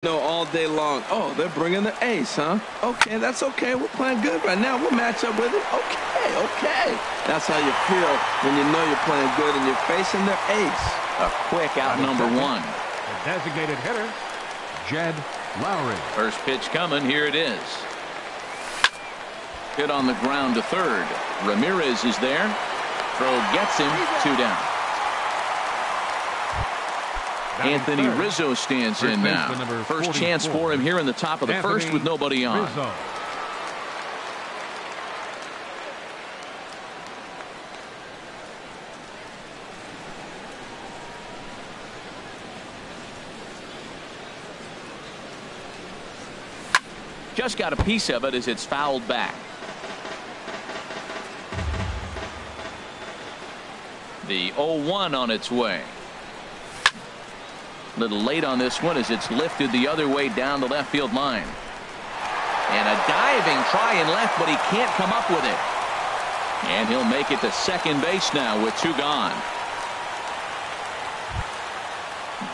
No, all day long. Oh, they're bringing the ace, huh? Okay, that's okay. We're playing good right now. We'll match up with it. Okay. That's how you feel when you know you're playing good and you're facing their ace. A quick out number one. The designated hitter, Jed Lowry. First pitch coming. Here it is. Hit on the ground to third. Ramirez is there. Throw gets him. 2 down. Anthony Rizzo stands in now. First chance for him here in the top of the first with nobody on. Just got a piece of it as it's fouled back. The 0-1 on its way. A little late on this one as it's lifted the other way down the left field line. And a diving try in left, but he can't come up with it. And he'll make it to second base now with 2 gone.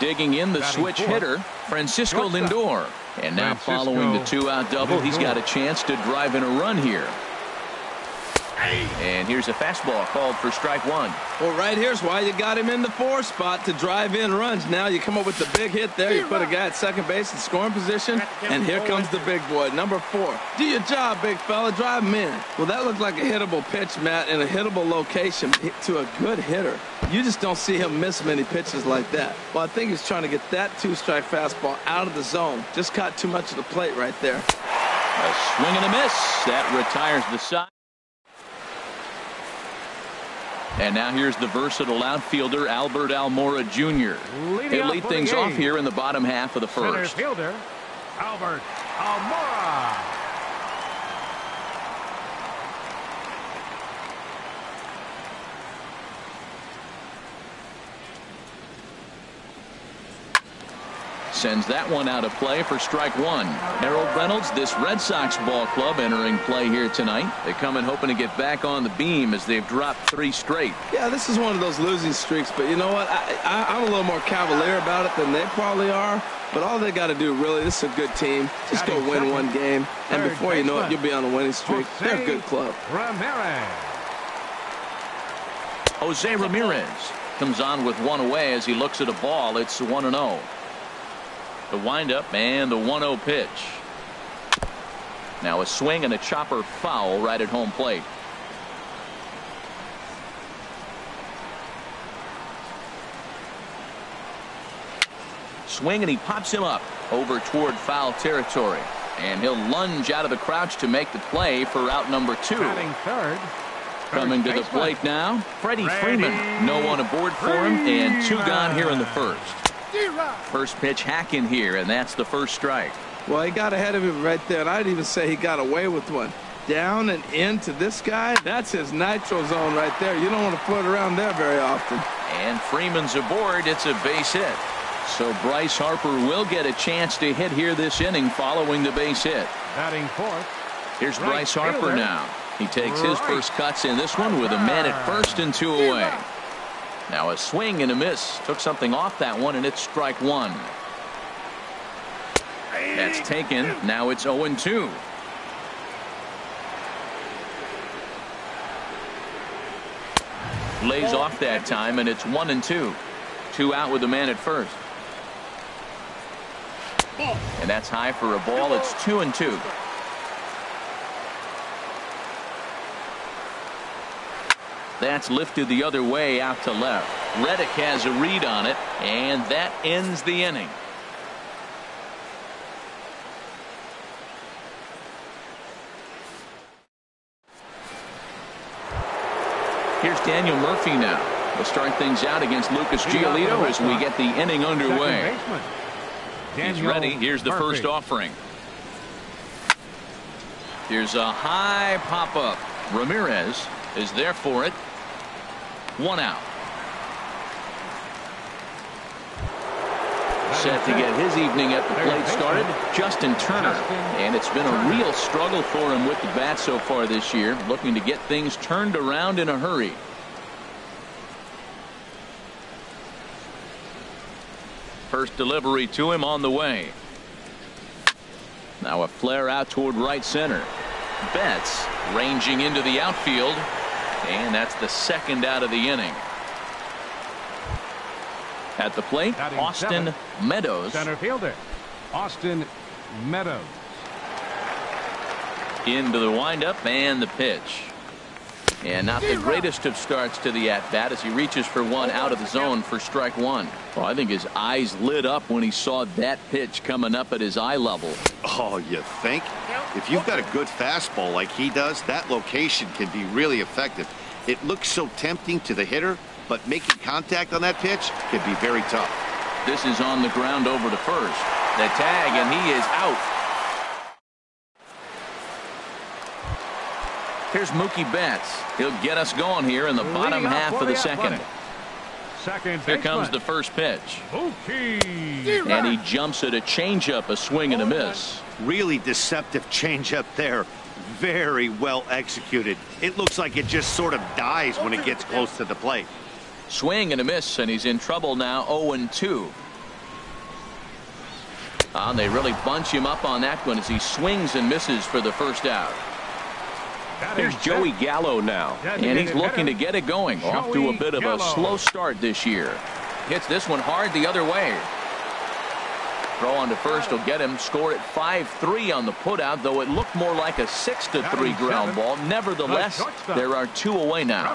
Digging in the switch hitter, Francisco Lindor. And now following the 2-out double, he's got a chance to drive in a run here. And here's a fastball called for strike 1. Well, right here's why you got him in the 4 spot to drive in runs. Now you come up with the big hit there. You put a guy at second base in scoring position. And here comes the big boy, number 4. Do your job, big fella. Drive him in. Well, that looked like a hittable pitch, Matt, in a hittable location to a good hitter. You just don't see him miss many pitches like that. Well, I think he's trying to get that 2-strike fastball out of the zone. Just caught too much of the plate right there. A swing and a miss. That retires the side. And now here's the versatile outfielder, Albert Almora Jr. He'll lead things off here in the bottom half of the first. Center fielder, Albert Almora. Sends that one out of play for strike 1. Harold Reynolds, this Red Sox ball club entering play here tonight. They come in hoping to get back on the beam as they've dropped 3 straight. Yeah, this is one of those losing streaks, but you know what? I'm a little more cavalier about it than they probably are. But all they got to do, really, this is a good team. Just go win 1 game, and before you know it, you'll be on a winning streak. They're a good club. Jose Ramirez comes on with 1 away as he looks at a ball. It's 1-0. The windup and the 1-0 pitch. Now a swing and a chopper foul right at home plate. Swing and he pops him up over toward foul territory. And he'll lunge out of the crouch to make the play for out number 2. Coming to the plate now, Freddie Freeman. No one aboard for him and 2 gone here in the first. First pitch hack in here, and that's the first strike. Well, he got ahead of him right there, and I'd even say he got away with one. Down and into this guy, that's his nitro zone right there. You don't want to float around there very often. And Freeman's aboard. It's a base hit. So Bryce Harper will get a chance to hit here this inning following the base hit. Batting fourth. Here's Bryce Harper now. He takes his first cuts in this one with a man at first and 2 away. Now a swing and a miss. Took something off that one, and it's strike 1. That's taken. Now it's 0-2. Lays off that time, and it's 1-2. 2 out with the man at first. And that's high for a ball. It's 2-2. That's lifted the other way out to left. Reddick has a read on it, and that ends the inning. Here's Daniel Murphy now. We'll start things out against Lucas Giolito as we get the inning underway. He's ready. Here's the first offering. Here's a high pop-up. Ramirez is there for it. 1 out. Set to get his evening at the plate started, Justin Turner. And it's been a real struggle for him with the bat so far this year, looking to get things turned around in a hurry. First delivery to him on the way. Now a flare out toward right center. Betts ranging into the outfield, and that's the second out of the inning. At the plate, Batting Austin seven, Meadows. Center fielder, Austin Meadows. Into the windup and the pitch. And not the greatest of starts to the at-bat as he reaches for one out of the zone for strike one. Well, I think his eyes lit up when he saw that pitch coming up at his eye level. Oh, you think? If you've got a good fastball like he does, that location can be really effective. It looks so tempting to the hitter, but making contact on that pitch can be very tough. This is on the ground over to first. The tag, and he is out. Here's Mookie Betts. He'll get us going here in the bottom half of the second. Here comes the first pitch. Mookie. And he jumps at a changeup, a swing and a miss. Really deceptive changeup there. Very well executed. It looks like it just sort of dies when it gets close to the plate. Swing and a miss, and he's in trouble now, 0-2. They really bunch him up on that one as he swings and misses for the first out. Here's Joey Gallo now, and he's looking to get it going. Off to a bit of a slow start this year. Hits this one hard the other way. Throw on to first will get him. Score at 5-3 on the putout, though it looked more like a 6-3 ground ball. Nevertheless, there are two away now.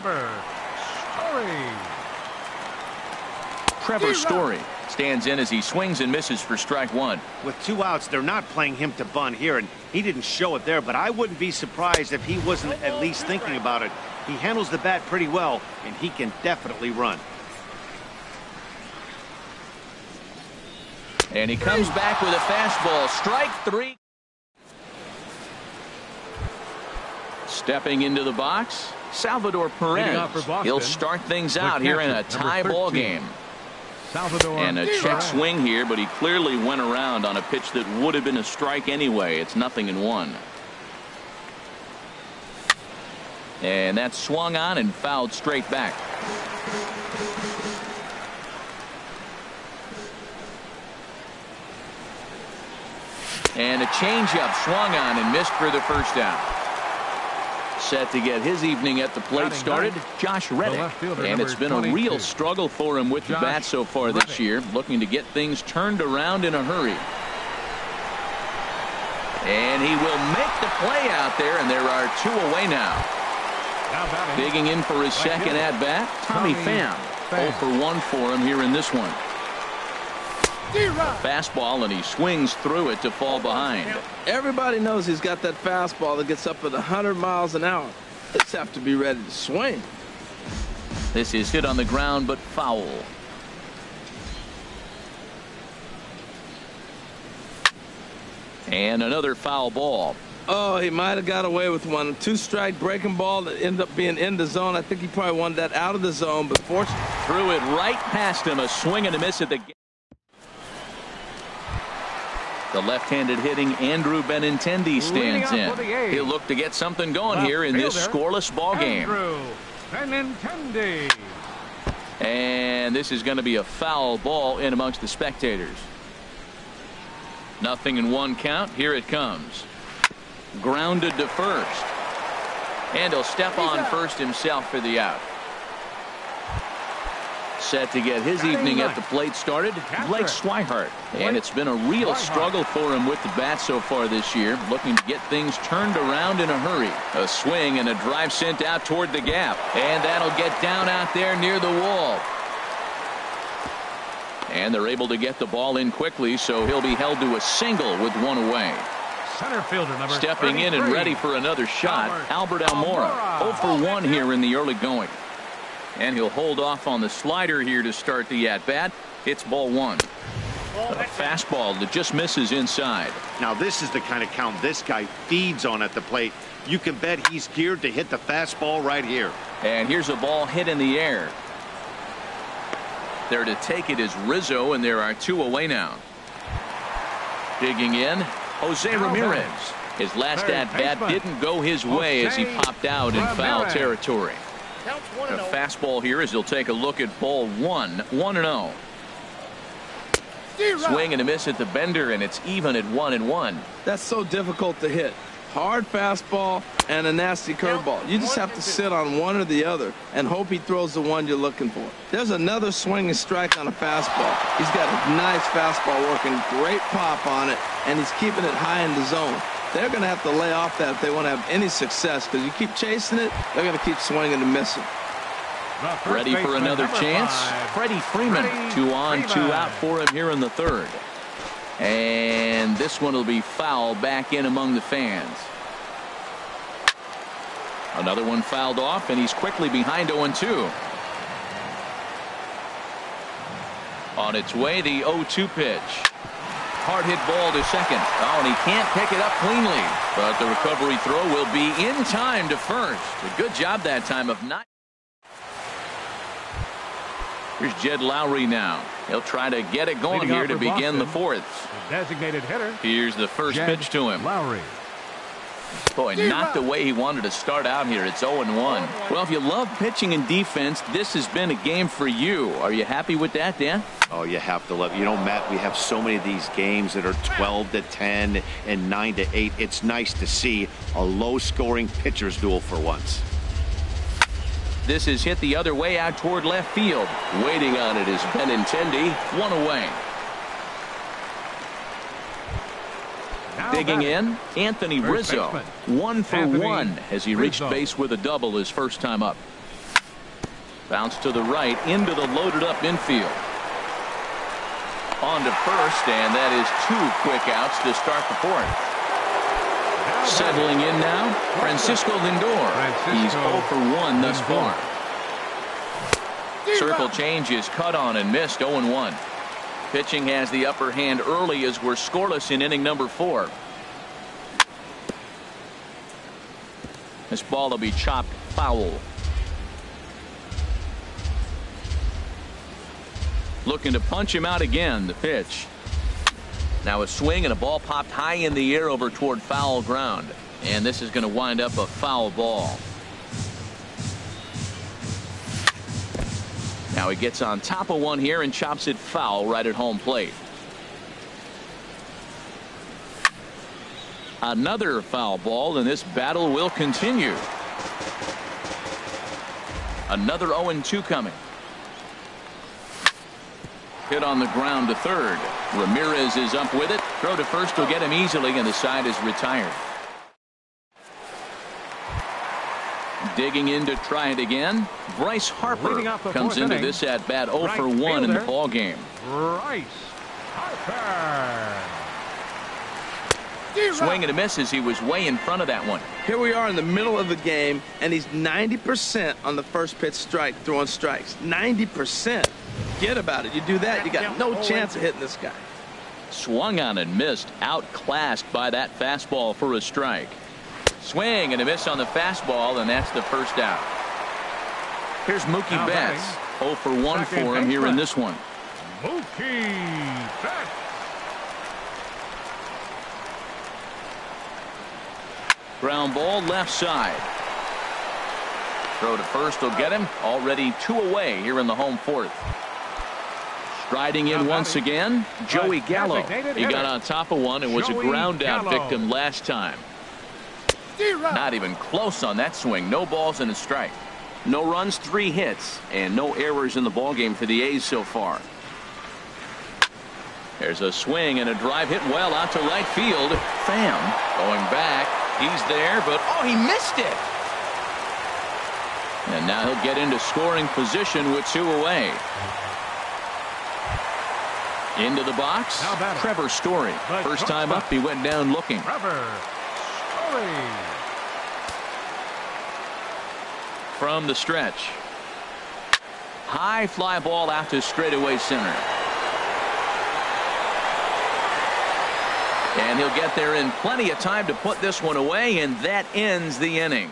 Trevor Story stands in as he swings and misses for strike one. With two outs, they're not playing him to bunt here, and he didn't show it there, but I wouldn't be surprised if he wasn't at least thinking about it. He handles the bat pretty well, and he can definitely run. And he comes back with a fastball. Strike three. Stepping into the box, Salvador Perez. He'll start things out here in a tie ball game. And a check swing here, but he clearly went around on a pitch that would have been a strike anyway. It's 0-1. And that's swung on and fouled straight back. And a changeup swung on and missed for the first out. Set to get his evening at the plate started, Josh Reddick. And it's been a real struggle for him with the bat so far this year, looking to get things turned around in a hurry. And he will make the play out there, and there are two away now. Digging in for his second at-bat, Tommy Pham. 0 for 1 for him here in this one. Fastball, and he swings through it to fall behind. Everybody knows he's got that fastball that gets up at 100 miles an hour. They just have to be ready to swing. This is hit on the ground, but foul. And another foul ball. Oh, he might have got away with one. Two-strike breaking ball that ended up being in the zone. I think he probably wanted that out of the zone, but fortunately threw it right past him. A swing and a miss at the left-handed hitting Andrew Benintendi stands in. He'll look to get something going here in this scoreless ball game. And this is going to be a foul ball in amongst the spectators. 0-1 count. Here it comes. Grounded to first. And he'll step on first himself for the out. Set to get his evening at the plate started, Blake Swihart. And it's been a real struggle for him with the bat so far this year, looking to get things turned around in a hurry. A swing and a drive sent out toward the gap. And that'll get down out there near the wall. And they're able to get the ball in quickly, so he'll be held to a single with one away. Center fielder number Stepping in and ready for another shot, Albert Almora. 0 for 1 here in the early going. And he'll hold off on the slider here to start the at-bat. It's ball one. A fastball that just misses inside. Now this is the kind of count this guy feeds on at the plate. You can bet he's geared to hit the fastball right here. And here's a ball hit in the air. There to take it is Rizzo, and there are two away now. Digging in, Jose Ramirez. His last at-bat didn't go his way as he popped out in foul territory. A fastball here as he'll take a look at ball one. 1-0. Swing and a miss at the bender, and it's even at 1-1. That's so difficult to hit. Hard fastball and a nasty curveball. You just have to sit on one or the other and hope he throws the one you're looking for. There's another swinging strike on a fastball. He's got a nice fastball working, great pop on it, and he's keeping it high in the zone. They're going to have to lay off that if they want to have any success, because you keep chasing it, they're going to keep swinging and missing. Ready for another chance? Freddie Freeman. 2 on, 2 out for him here in the third. And this one will be foul back in among the fans. Another one fouled off, and he's quickly behind 0-2. On its way, the 0-2 pitch. Hard hit ball to second. Oh, and he can't pick it up cleanly. But the recovery throw will be in time to first. A good job that time of not. Here's Jed Lowry now. He'll try to get it going here to begin the fourth. Designated hitter. Here's the first pitch to him. Lowry. Boy, not the way he wanted to start out here. It's 0-1. Well, if you love pitching and defense, this has been a game for you. Are you happy with that, Dan? Oh, you have to love it. You know, Matt, we have so many of these games that are 12-10 and 9-8. It's nice to see a low-scoring pitcher's duel for once. This is hit the other way out toward left field. Waiting on it is Benintendi. 1 away. Digging in, Anthony Rizzo. 1 for 1 as he reached base with a double his first time up. Bounce to the right into the loaded up infield. On to first, and that is 2 quick outs to start the fourth. Settling in now, Francisco Lindor. He's 0 for 1 thus far. Circle change is cut on and missed. 0-1. Pitching has the upper hand early as we're scoreless in inning number 4. This ball will be chopped foul. Looking to punch him out again. The pitch. Now a swing and a ball popped high in the air over toward foul ground. And this is going to wind up a foul ball. Now he gets on top of one here and chops it foul right at home plate. Another foul ball, and this battle will continue. Another 0-2 coming. Hit on the ground to third. Ramirez is up with it. Throw to first will get him easily, and the side is retired. Digging in to try it again. Bryce Harper comes into this at bat 0 for 1 in the ball game. Bryce Harper. Swing and a miss as he was way in front of that one. Here we are in the middle of the game, and he's 90% on the first pitch strike, throwing strikes. 90%. Forget about it. You do that, you got no chance of hitting this guy. Swung on and missed. Outclassed by that fastball for a strike. Swing and a miss on the fastball, and that's the first out. Here's Mookie Betts. 0 for 1 for him here in this one. Mookie Betts. Ground ball left side. Throw to first will get him. Already 2 away here in the home fourth. Striding in once again, Joey Gallo. He got on top of one and was a ground out victim last time. Not even close on that swing. No balls and a strike. No runs, 3 hits, and no errors in the ballgame for the A's so far. There's a swing and a drive hit well out to right field. Pham going back. He's there, but oh, he missed it. And now he'll get into scoring position with 2 away. Into the box, Trevor Story. First time up, he went down looking. Trevor Story. From the stretch. High fly ball out to straightaway center. And he'll get there in plenty of time to put this one away, and that ends the inning.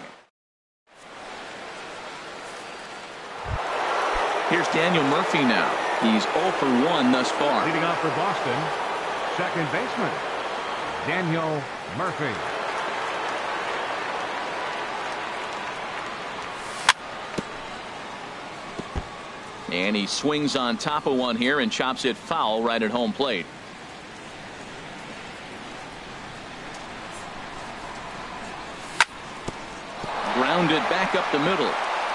Here's Daniel Murphy now. He's 0 for 1 thus far. Leading off for Boston, second baseman, Daniel Murphy. And he swings on top of one here and chops it foul right at home plate. Grounded back up the middle.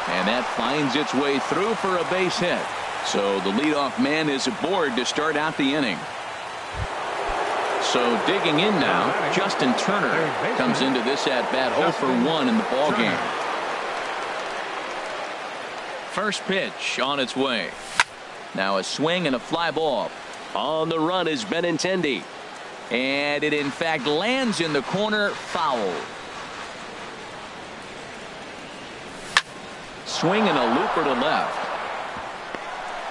And that finds its way through for a base hit. So the leadoff man is aboard to start out the inning. So digging in now, Justin Turner comes into this at-bat 0 for 1 in the ballgame. First pitch on its way. Now a swing and a fly ball. On the run is Benintendi. And it in fact lands in the corner, foul. Swing and a looper to left.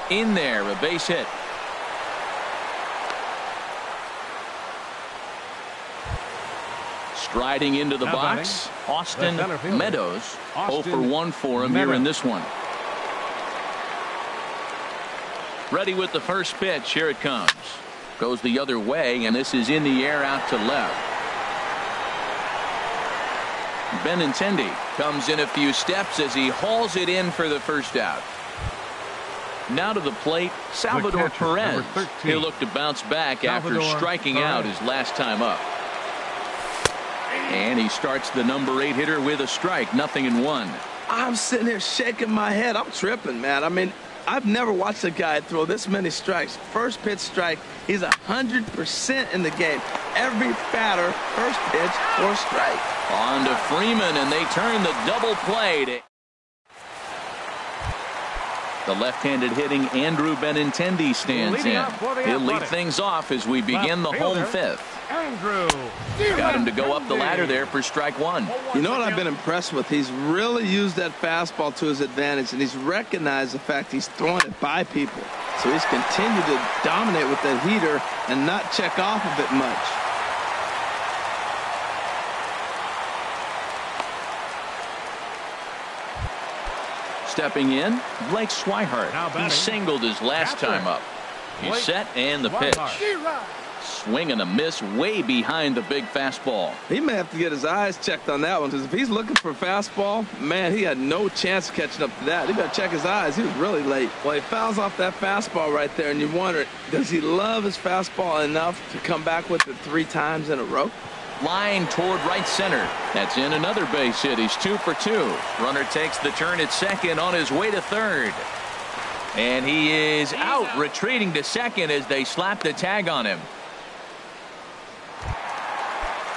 In there, a base hit. Striding into the box, Austin Meadows. 0 for 1 for him here in this one. Ready with the first pitch. Here it comes. Goes the other way, and this is in the air out to left. Benintendi comes in a few steps as he hauls it in for the first out. Now to the plate, Salvador Perez. He'll look to bounce back after striking out his last time up. And he starts the number 8 hitter with a strike, 0-1. I'm sitting here shaking my head. I'm tripping, man. I mean, I've never watched a guy throw this many strikes. First pitch strike, he's 100% in the game. Every batter, first pitch or strike. On to Freeman, and they turn the double play. The left-handed hitting Andrew Benintendi stands in. He'll lead things off as we begin the home fifth. Andrew. Got him to go up the ladder there for strike one. You know what I've been impressed with? He's really used that fastball to his advantage, and he's recognized the fact he's throwing it by people. So he's continued to dominate with that heater and not check off of it much. Stepping in, Blake Swihart. He singled his last time up. He's set, and the pitch. Swing and a miss way behind the big fastball. He may have to get his eyes checked on that one, because if he's looking for a fastball, man, he had no chance of catching up to that. He better check his eyes. He was really late. Well, he fouls off that fastball right there, and you wonder, does he love his fastball enough to come back with it 3 times in a row? Line toward right center. That's in another base hit. He's 2 for 2. Runner takes the turn at second on his way to third. And he is out, retreating to second as they slap the tag on him.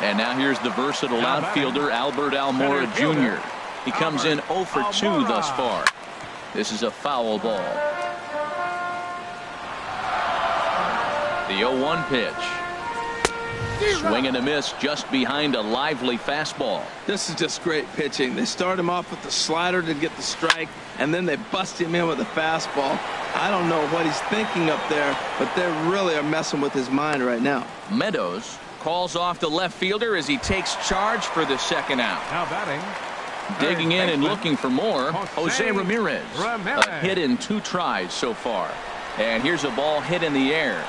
And now here's the versatile outfielder, Albert Almora Jr. He comes in 0 for 2 thus far. This is a foul ball. The 0-1 pitch. Swing and a miss just behind a lively fastball. This is just great pitching. They start him off with the slider to get the strike, and then they bust him in with a fastball. I don't know what he's thinking up there, but they really are messing with his mind right now. Meadows calls off the left fielder as he takes charge for the second out. Now batting. Digging in and looking for more, Jose Ramirez. A hit in 2 tries so far. And here's a ball hit in the air.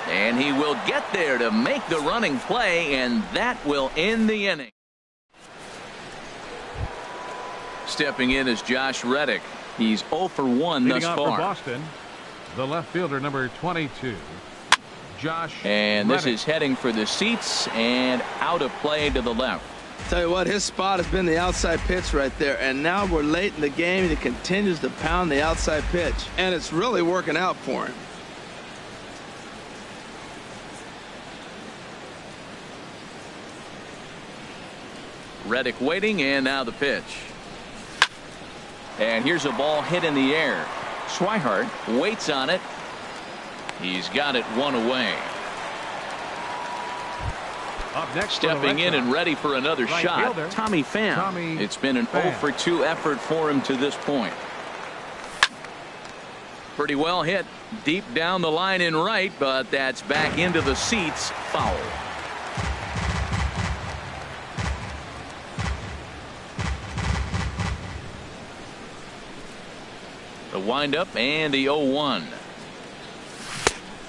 And he will get there to make the running play, and that will end the inning. Stepping in is Josh Reddick. He's 0 for 1 thus far. For Boston, the left fielder, number 22, Josh And Reddick. This is heading for the seats and out of play to the left. Tell you what, his spot has been the outside pitch right there, and now we're late in the game, and he continues to pound the outside pitch, and it's really working out for him. Reddick waiting, and now the pitch. And here's a ball hit in the air. Swihart waits on it. He's got it 1 away. Up next, stepping in and ready for another right shot, fielder, Tommy Pham. It's been an 0 for 2 effort for him to this point. Pretty well hit deep down the line in right, but that's back into the seats. Foul. The windup and the 0-1.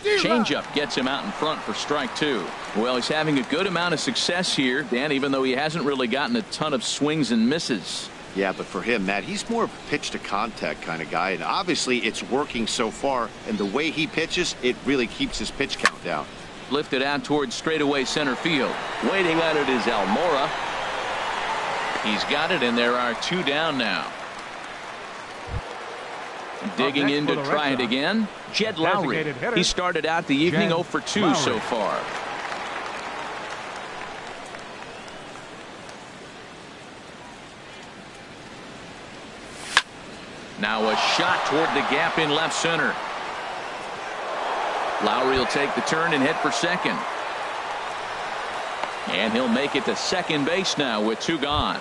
Changeup gets him out in front for strike 2. Well, he's having a good amount of success here, Dan, even though he hasn't really gotten a ton of swings and misses. Yeah, but for him, Matt, he's more of a pitch-to-contact kind of guy, and obviously it's working so far, and the way he pitches, it really keeps his pitch count down. Lifted out towards straightaway center field. Waiting on it is Almora. He's got it, and there are 2 down now. Digging in to try it again, Jed Lowry. He started out the evening 0 for 2 so far. Now a shot toward the gap in left center. Lowry will take the turn and hit for second. And he'll make it to second base now with 2 gone.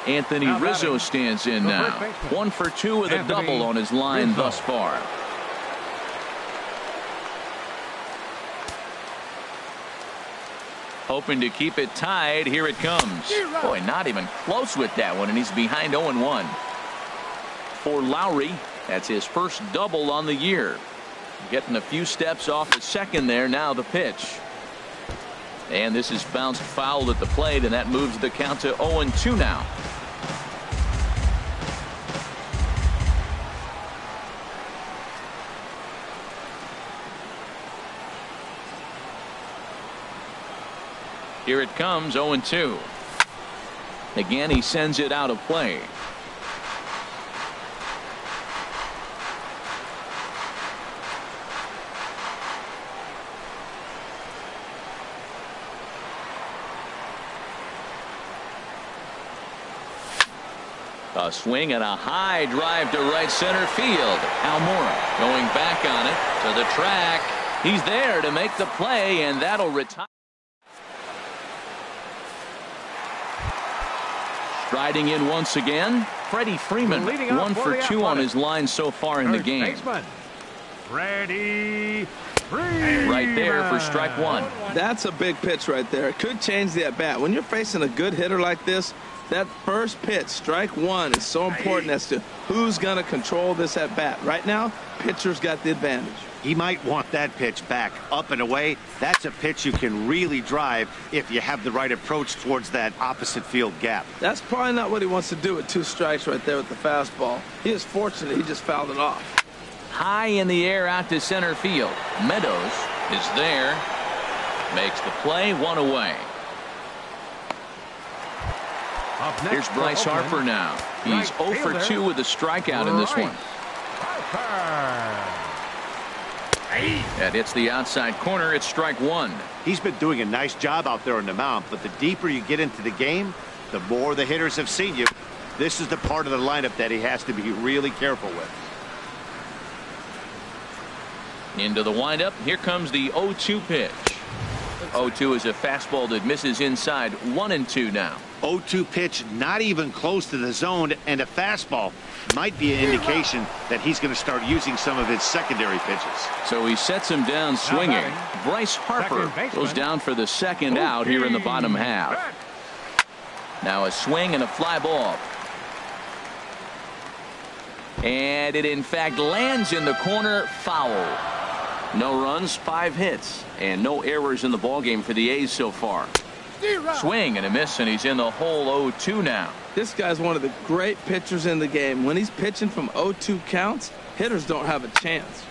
Anthony Rizzo stands in now. 1 for 2 with a double on his line thus far. Hoping to keep it tied. Here it comes. Boy, not even close with that one, and he's behind 0-1. For Lowry, that's his first double on the year. Getting a few steps off the second there. Now the pitch. And this is bounced foul at the plate, and that moves the count to 0-2 now. Here it comes, 0-2. Again, he sends it out of play. A swing and a high drive to right center field. Almora going back on it to the track. He's there to make the play, and that'll retire. Striding in once again, Freddie Freeman. 1 for 2 on his line so far in the game. Freddie Freeman. Right there for strike 1. That's a big pitch right there. It could change the at-bat. When you're facing a good hitter like this, that first pitch, strike 1, is so important as to who's going to control this at-bat. Right now, pitcher's got the advantage. He might want that pitch back, up and away. That's a pitch you can really drive if you have the right approach towards that opposite field gap. That's probably not what he wants to do with 2 strikes right there with the fastball. He is fortunate he just fouled it off. High in the air out to center field. Meadows is there. Makes the play, 1 away. Here's Bryce Harper now. He's 0 for 2 with a strikeout in this one. That hits the outside corner. It's strike 1. He's been doing a nice job out there on the mound, but the deeper you get into the game, the more the hitters have seen you. This is the part of the lineup that he has to be really careful with. Into the windup. Here comes the 0-2 pitch. 0-2 is a fastball that misses inside. 1-2 now. 0-2 pitch, not even close to the zone, and a fastball might be an indication that he's going to start using some of his secondary pitches. So he sets him down swinging. Bryce Harper goes down for the second out here in the bottom half. Now a swing and a fly ball. And it in fact lands in the corner, foul. No runs, 5 hits, and no errors in the ballgame for the A's so far. Swing and a miss, and he's in the hole 0-2 now. This guy's one of the great pitchers in the game. When he's pitching from 0-2 counts, hitters don't have a chance.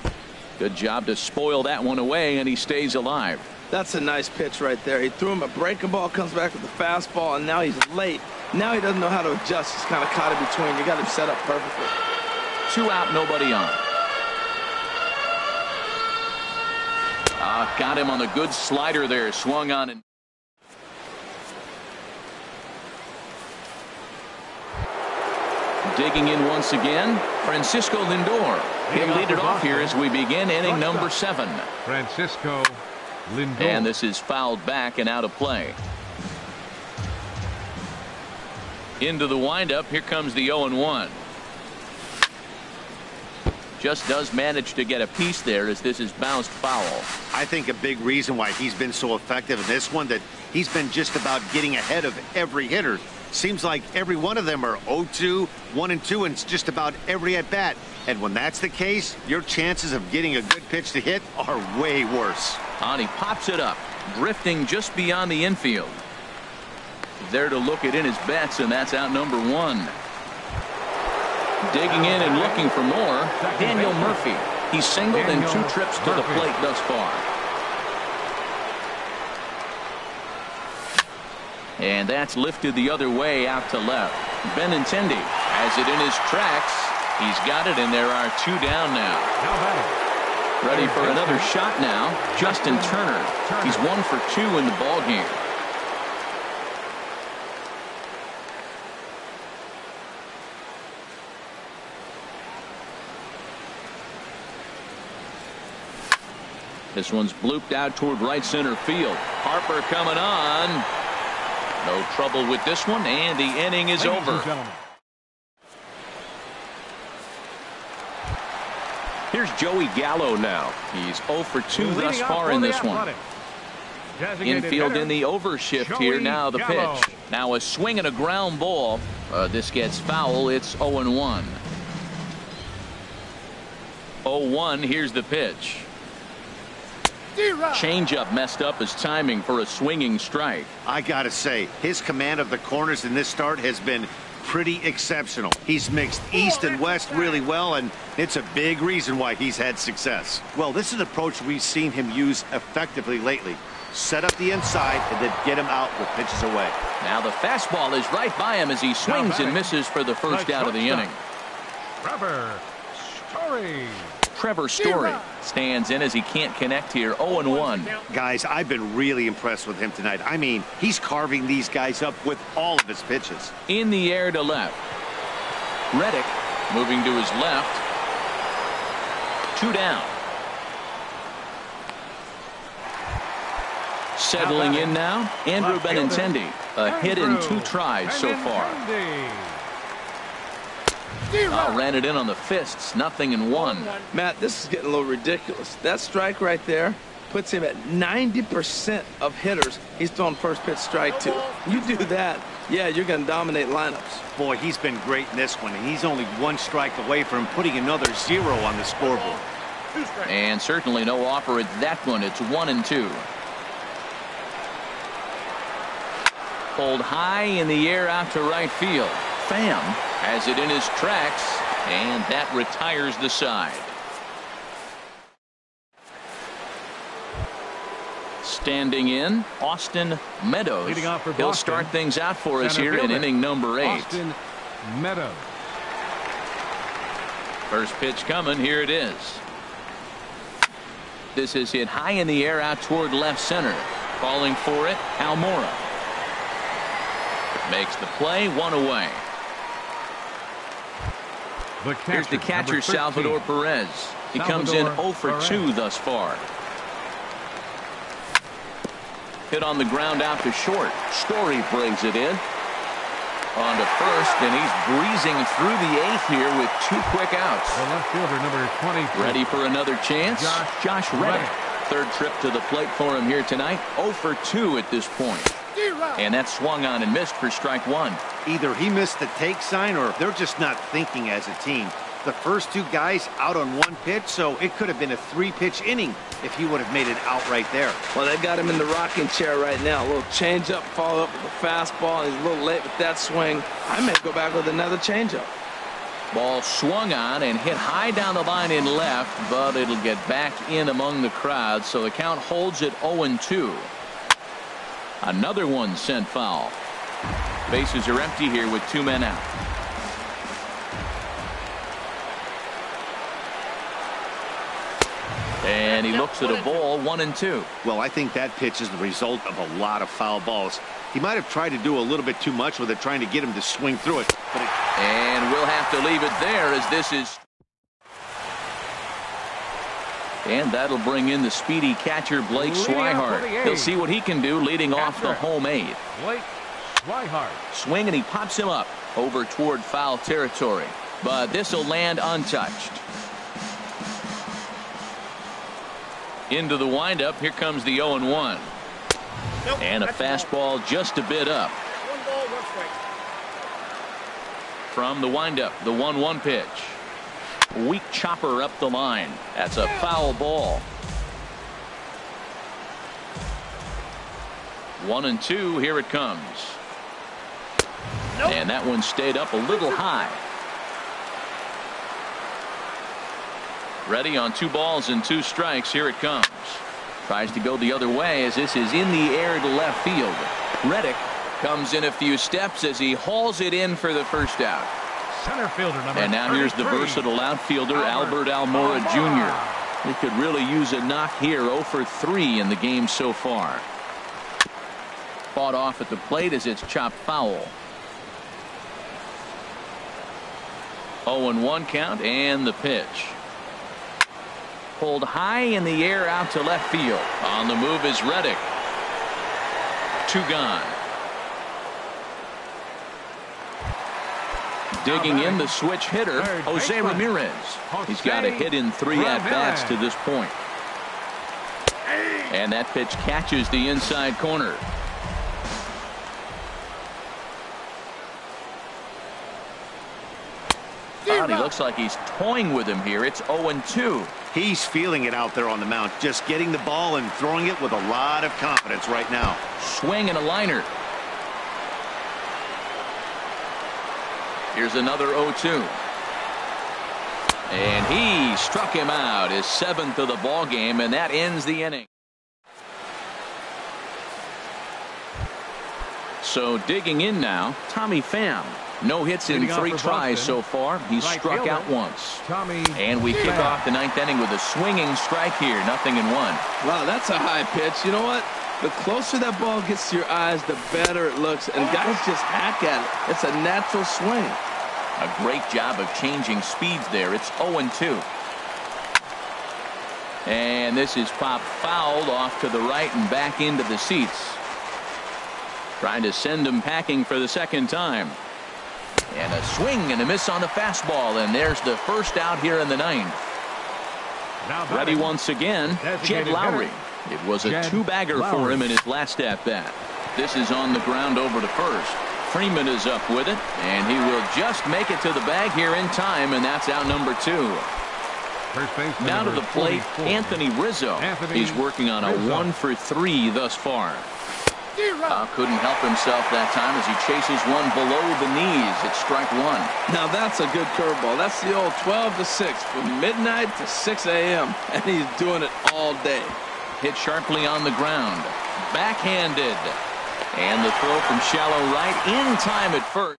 Good job to spoil that one away, and he stays alive. That's a nice pitch right there. He threw him a breaking ball, comes back with a fastball, and now he's late. Now he doesn't know how to adjust. He's kind of caught in between. You got him set up perfectly. 2 out, nobody on. Got him on the good slider there. Swung on and digging in once again, Francisco Lindor. He'll lead it off here as we begin inning number 7. Francisco Lindor. And this is fouled back and out of play. Into the windup. Here comes the 0-1. Just does manage to get a piece there as this is bounced foul. I think a big reason why he's been so effective in this one, that he's been just about getting ahead of every hitter. Seems like every one of them are 0-2, 1-2, and it's just about every at bat. And when that's the case, your chances of getting a good pitch to hit are way worse. And he pops it up, drifting just beyond the infield. there to look it in his bets, and that's out number 1. Digging in and looking for more, Daniel Murphy. He's singled in 2 trips to the plate thus far. And that's lifted the other way out to left. Benintendi has it in his tracks. He's got it, and there are 2 down now. Ready for another shot now, Justin Turner. He's 1 for 2 in the ballgame. This one's blooped out toward right center field. Harper coming on. No trouble with this one, and the inning is over. Here's Joey Gallo now. He's 0 for 2 thus far in this one. Infield in the overshift here. Now the pitch. Now a swing and a ground ball. This gets foul. It's 0-1. 0-1. Here's the pitch. Changeup messed up his timing for a swinging strike. I gotta say, his command of the corners in this start has been pretty exceptional. He's mixed east and west really well, and it's a big reason why he's had success. Well, this is an approach we've seen him use effectively lately. Set up the inside and then get him out with pitches away. Now the fastball is right by him as he swings and misses for the first out of the inning. Trevor Story stands in as he can't connect here. 0-1. Guys, I've been really impressed with him tonight. I mean, he's carving these guys up with all of his pitches. In the air to left. Reddick moving to his left. 2 down. Settling in now, Andrew Benintendi. A hit in 2 tries so far. Ran it in on the fists. 0-1. Matt, this is getting a little ridiculous. That strike right there puts him at 90% of hitters he's thrown first pitch strike to. You do that, yeah, you're going to dominate lineups. Boy, he's been great in this one, and he's only 1 strike away from putting another 0 on the scoreboard. And certainly no offer at that one. It's 1-2. Pulled high in the air out to right field. Pham has it in his tracks, and that retires the side. Standing in, Austin Meadows. He'll start things out for us here in inning number 8. Austin Meadows. First pitch coming. Here it is. This is hit high in the air out toward left center. Calling for it, Almora. Makes the play, 1 away. Here's the catcher, Salvador Perez. He comes in 0 for 2 thus far. Hit on the ground out to short. Story brings it in. On to first, and he's breezing through the 8th here with 2 quick outs. The left fielder, number 20. Ready for another chance? Josh Reddick. 3rd trip to the plate for him here tonight. 0 for 2 at this point. And that swung on and missed for strike 1. Either he missed the take sign or they're just not thinking as a team. The first 2 guys out on 1 pitch, so it could have been a 3-pitch inning if he would have made it out right there. Well, they got him in the rocking chair right now. A little changeup, follow up with a fastball. He's a little late with that swing. I may go back with another changeup. Ball swung on and hit high down the line in left, but it'll get back in among the crowd, so the count holds at 0-2. Another one sent foul. Bases are empty here with 2 men out. And he looks at a ball, 1-2. Well, I think that pitch is the result of a lot of foul balls. He might have tried to do a little bit too much with it, trying to get him to swing through it. And we'll have to leave it there as this is. And that'll bring in the speedy catcher, Blake Swihart. He'll see what he can do leading off the home 8th. Blake Swihart. Swing, and he pops him up over toward foul territory. But this will land untouched. Into the windup. Here comes the 0-1. And a fastball just a bit up. 1 ball, 1 strike. From the windup, the 1-1 pitch. Weak chopper up the line. That's a foul ball. 1-2. Here it comes. And that one stayed up a little high. Ready on 2 balls and 2 strikes. Here it comes. Tries to go the other way as this is in the air to left field. Reddick comes in a few steps as he hauls it in for the first out. Center fielder number And now here's the 33, versatile outfielder Albert Almora Jr. He could really use a knock here. 0 for 3 in the game so far. Fought off at the plate as it's chopped foul. 0-1 count and the pitch. Pulled high in the air out to left field. On the move is Reddick. 2 gone. Digging in the switch hitter, Jose Ramirez. He's got a hit in 3 at-bats to this point. And that pitch catches the inside corner. He looks like he's toying with him here. It's 0-2. He's feeling it out there on the mound, just getting the ball and throwing it with a lot of confidence right now. Swing and a liner. Here's another 0-2. And he struck him out, his 7th of the ball game, and that ends the inning. So digging in now, Tommy Pham. No hits in 3 tries so far. He's struck out once. And we kick off the 9th inning with a swinging strike here. 0-1. Wow, that's a high pitch. You know what? The closer that ball gets to your eyes, the better it looks. And guys just hack at it. It's a natural swing. A great job of changing speeds there. It's 0-2. And this is popped fouled off to the right and back into the seats. Trying to send him packing for the 2nd time. And a swing and a miss on the fastball. And there's the first out here in the 9th. Ready once again, Jed Lowry. It was a 2-bagger for him in his last at-bat. This is on the ground over to first. Freeman is up with it, and he will just make it to the bag here in time, and that's out number 2. Now to the plate, Anthony Rizzo. He's working on a 1 for 3 thus far. Couldn't help himself that time as he chases one below the knees. It's strike 1. Now that's a good curveball. That's the old 12 to 6 from midnight to 6 a.m. and he's doing it all day. Hit sharply on the ground. Backhanded. And the throw from shallow right in time at first.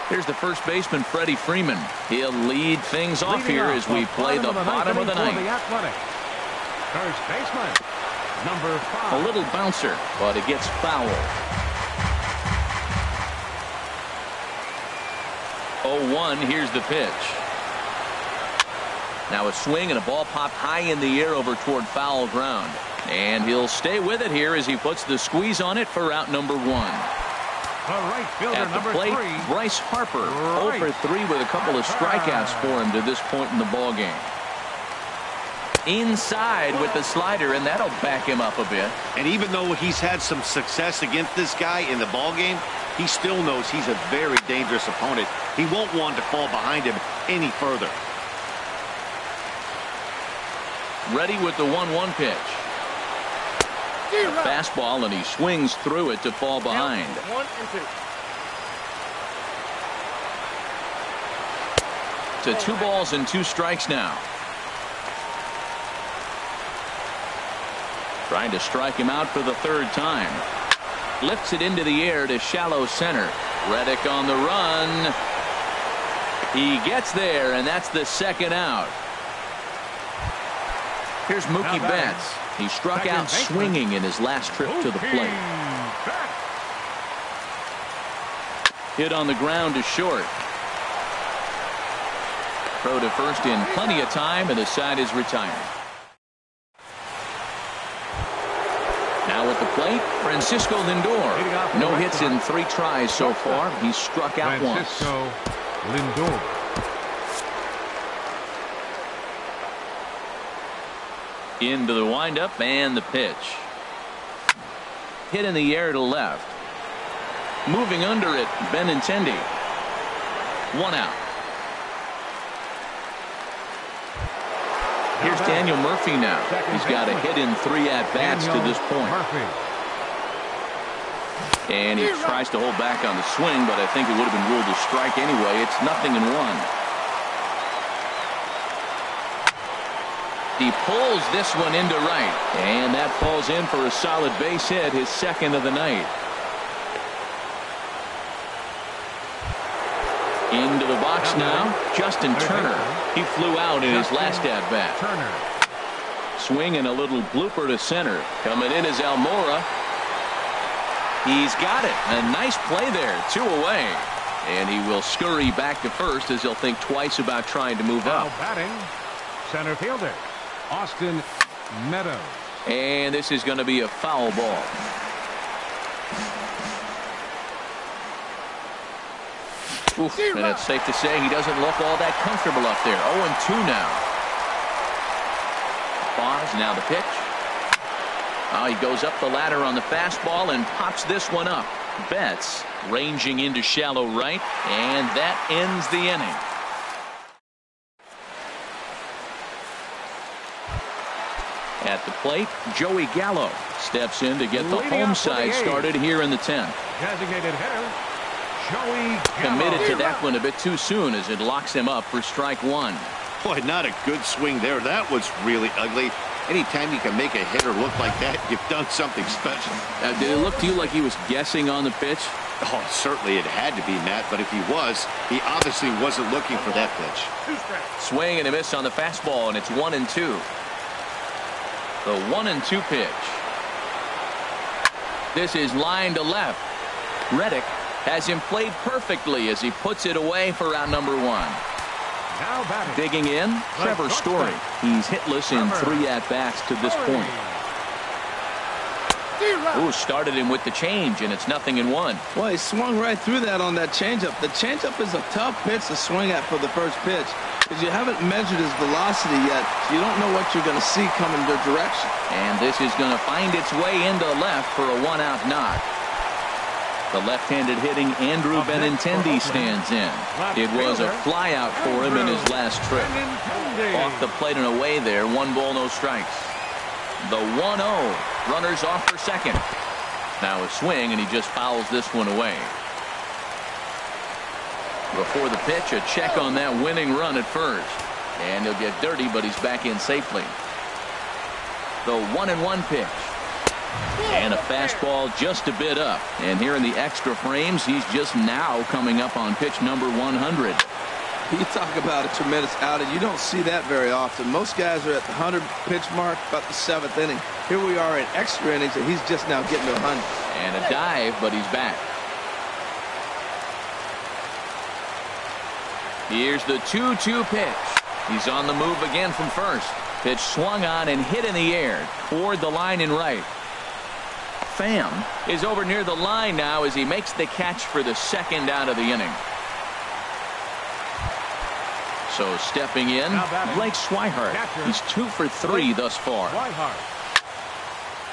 Here's the first baseman, Freddie Freeman. He'll lead things off here as we play the bottom of the 9th. First baseman, number 5. A little bouncer, but it gets foul. 0-1, here's the pitch. Now a swing and a ball popped high in the air over toward foul ground. And he'll stay with it here as he puts the squeeze on it for out number 1. Right fielder, at the plate, 3. Bryce Harper. 0 for 3 with a couple of strikeouts for him to this point in the ball game. Inside with the slider, and that'll back him up a bit. And even though he's had some success against this guy in the ball game, he still knows he's a very dangerous opponent. He won't want to fall behind him any further. Ready with the 1-1 pitch. A fastball, and he swings through it to fall behind. 1 and 2. To 2 balls and 2 strikes now. Trying to strike him out for the 3rd time. Lifts it into the air to shallow center. Reddick on the run. He gets there, and that's the 2nd out. Here's Mookie Betts. He struck out swinging in his last trip to the plate. Hit on the ground to short. Throw to first in plenty of time, and the side is retired. Now at the plate, Francisco Lindor. No hits in 3 tries so far. He's struck out once. Francisco Lindor. Into the windup and the pitch. Hit in the air to left. Moving under it, Benintendi. 1 out. Here's Daniel Murphy now. He's got a hit in 3 at-bats to this point. And he tries to hold back on the swing, but I think it would have been ruled a strike anyway. It's 0-1. He pulls this one into right, and that falls in for a solid base hit, his second of the night. Into the box now, Justin Turner. He flew out in his last at-bat. Swing and a little blooper to center. Coming in is Almora. He's got it. A nice play there. 2 away. And he will scurry back to first as he'll think twice about trying to move up. Batting, center fielder, Austin Meadows. And this is going to be a foul ball. Oof, and it's safe to say he doesn't look all that comfortable up there. 0-2 now. Pause, now the pitch. Oh, he goes up the ladder on the fastball and pops this one up. Betts ranging into shallow right, and that ends the inning. At the plate, Joey Gallo steps in to get the home side started here in the 10th. Designated hitter, Joey Gallo. Committed to that one a bit too soon as it locks him up for strike 1. Boy, not a good swing there. That was really ugly. Anytime you can make a hitter look like that, you've done something special. Did it look to you like he was guessing on the pitch? Oh, certainly it had to be, Matt, but if he was, he obviously wasn't looking for that pitch. Swing and a miss on the fastball, and it's 1-2. The 1-2 pitch. This is line to left. Reddick has him played perfectly as he puts it away for out number 1. Now batting. Digging in, Trevor Story. He's hitless in 3 at-bats to this point. Ooh, started him with the change, and it's 0-1. Well, he swung right through that on that changeup. The changeup is a tough pitch to swing at for the first pitch because you haven't measured his velocity yet. So you don't know what you're going to see coming their direction. And this is going to find its way into left for a 1-out knock. The left-handed hitting Andrew Benintendi stands in. It was a flyout for him in his last trip. Off the plate and away there. 1 ball, no strikes. The 1-0. Runners off for second. Now a swing, and he just fouls this one away. Before the pitch, a check on that winning run at first. And he'll get dirty, but he's back in safely. The 1-1 pitch. And a fastball just a bit up. And here in the extra frames, he's just now coming up on pitch number 100. You talk about a tremendous outing. You don't see that very often. Most guys are at the 100 pitch mark, about the 7th inning. Here we are in extra innings, and he's just now getting to 100. And a dive, but he's back. Here's the 2-2 pitch. He's on the move again from first. Pitch swung on and hit in the air toward the line in right. Pham is over near the line now as he makes the catch for the second out of the inning. So stepping in, Blake Swihart. He's 2 for 3 thus far.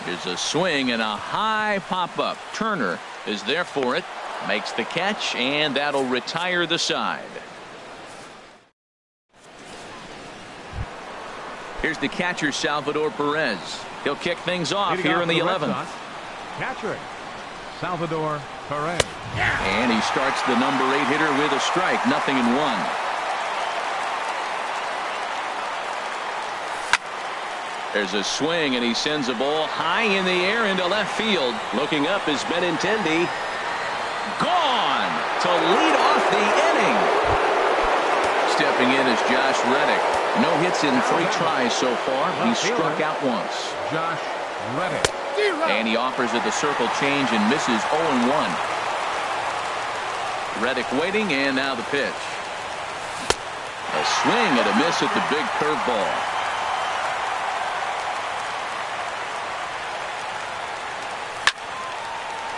Here's a swing and a high pop-up. Turner is there for it. Makes the catch, and that'll retire the side. Here's the catcher, Salvador Perez. He'll kick things off here in the 11th. Catcher, Salvador Perez. And he starts the number 8 hitter with a strike. 0-1. There's a swing, and he sends a ball high in the air into left field. Looking up is Benintendi. Gone to lead off the inning. Stepping in is Josh Reddick. No hits in 3 tries so far. He struck out once. Josh Reddick. And he offers it the circle change and misses 0-1. Reddick waiting, and now the pitch. A swing and a miss at the big curveball.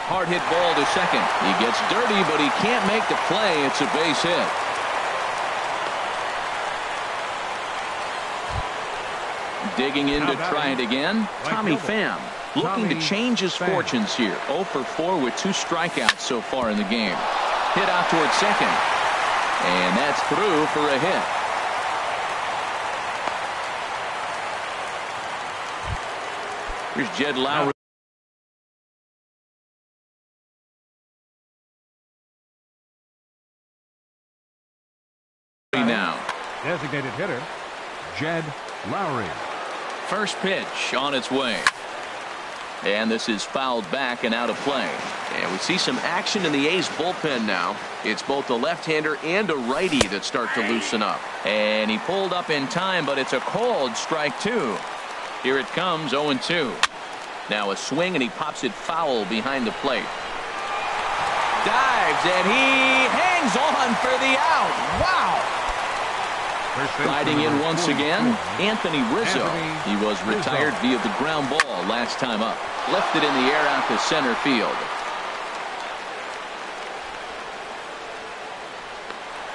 Hard hit ball to second. He gets dirty, but he can't make the play. It's a base hit. Digging in to try it again. Tommy Pham looking to change his fortunes here. 0 for 4 with 2 strikeouts so far in the game. Hit out towards second. And that's through for a hit. Here's Jed Lowry. Jed Lowry. First pitch on its way. And this is fouled back and out of play. And we see some action in the A's bullpen now. It's both a left-hander and a righty that start to loosen up. And he pulled up in time, but it's a called strike two. Here it comes, 0-2. Now a swing, and he pops it foul behind the plate. Dives, and he hangs on for the out. Wow! Riding in once again, Anthony Rizzo. He was retired via the ground ball last time up. Lifted in the air out to center field.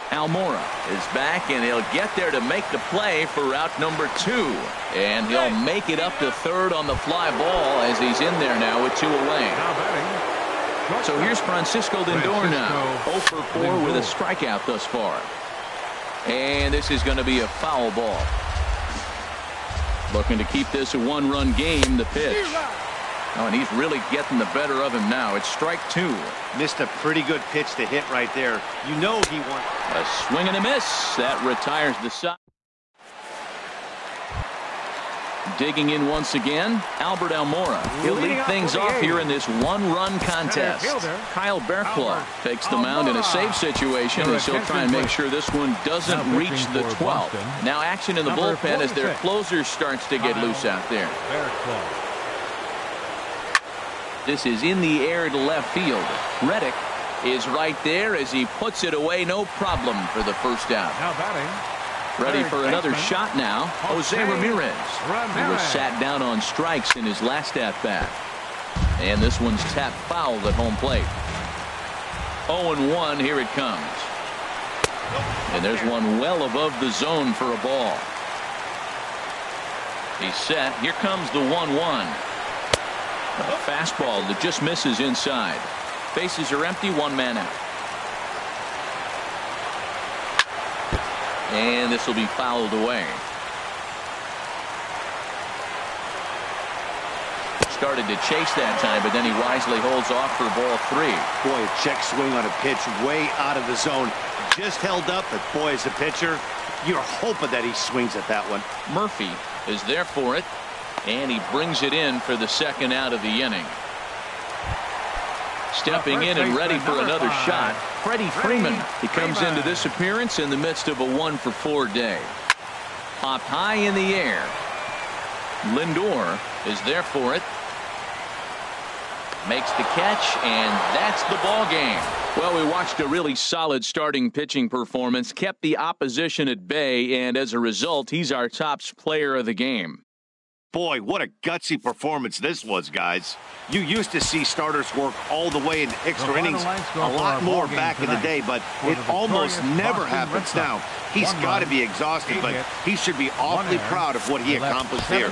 Almora is back, and he'll get there to make the play for out number 2. And he'll make it up to third on the fly ball as he's in there now with 2 away. So here's Francisco Lindor now. 0 for 4 with a strikeout thus far. And this is going to be a foul ball. Looking to keep this a 1-run game. The pitch. Oh, and he's really getting the better of him now. It's strike 2. Missed a pretty good pitch to hit right there. You know he won. A swing and a miss. That retires the side. Digging in once again, Albert Almora. He'll lead things off here in this 1-run contest. Kyle Barrclaw takes the mound in a save situation as he'll try and make sure this one doesn't reach the 12th. Now action in the bullpen as their closer starts to get loose out there. This is in the air to left field. Reddick is right there as he puts it away, no problem for the first out. Now batting. Ready for another shot now, Jose Ramirez. He was sat down on strikes in his last at-bat. And this one's tapped foul at home plate. 0-1, here it comes. And there's one well above the zone for a ball. He's set. Here comes the 1-1. A fastball that just misses inside. Bases are empty, 1 man out. And this will be fouled away. Started to chase that time, but then he wisely holds off for ball 3. Boy, a check swing on a pitch way out of the zone. Just held up, but boy, as a pitcher, you're hoping that he swings at that one. Murphy is there for it, and he brings it in for the second out of the inning. Stepping in and ready for another shot, Freddie Freeman. He comes into this appearance in the midst of a 1 for 4 day. Popped high in the air. Lindor is there for it. Makes the catch, and that's the ball game. Well, we watched a really solid starting pitching performance, kept the opposition at bay, and as a result, he's our top player of the game. Boy, what a gutsy performance this was, guys. You used to see starters work all the way in extra innings a lot more back in the day, but it almost never happens now. He's got to be exhausted, but he should be awfully proud of what he accomplished here.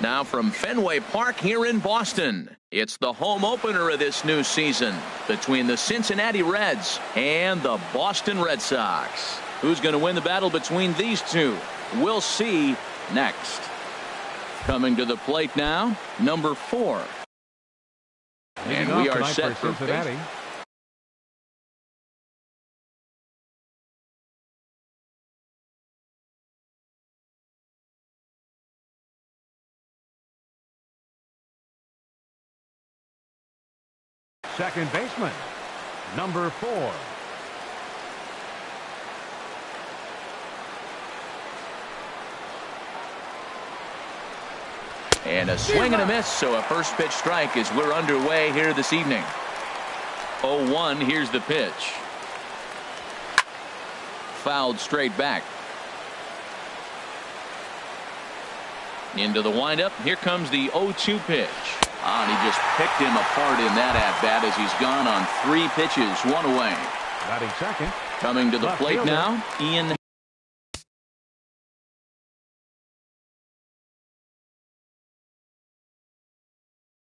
Now from Fenway Park here in Boston, it's the home opener of this new season between the Cincinnati Reds and the Boston Red Sox. Who's going to win the battle between these two? We'll see next. Coming to the plate now, number 4. And we are set for Cincinnati. Second baseman, number 4. And a swing and a miss, so a first pitch strike as we're underway here this evening. 0-1, here's the pitch. Fouled straight back. Into the windup, here comes the 0-2 pitch. And he just picked him apart in that at-bat as he's gone on 3 pitches, 1 away. Batting second. Coming to the plate now, Ian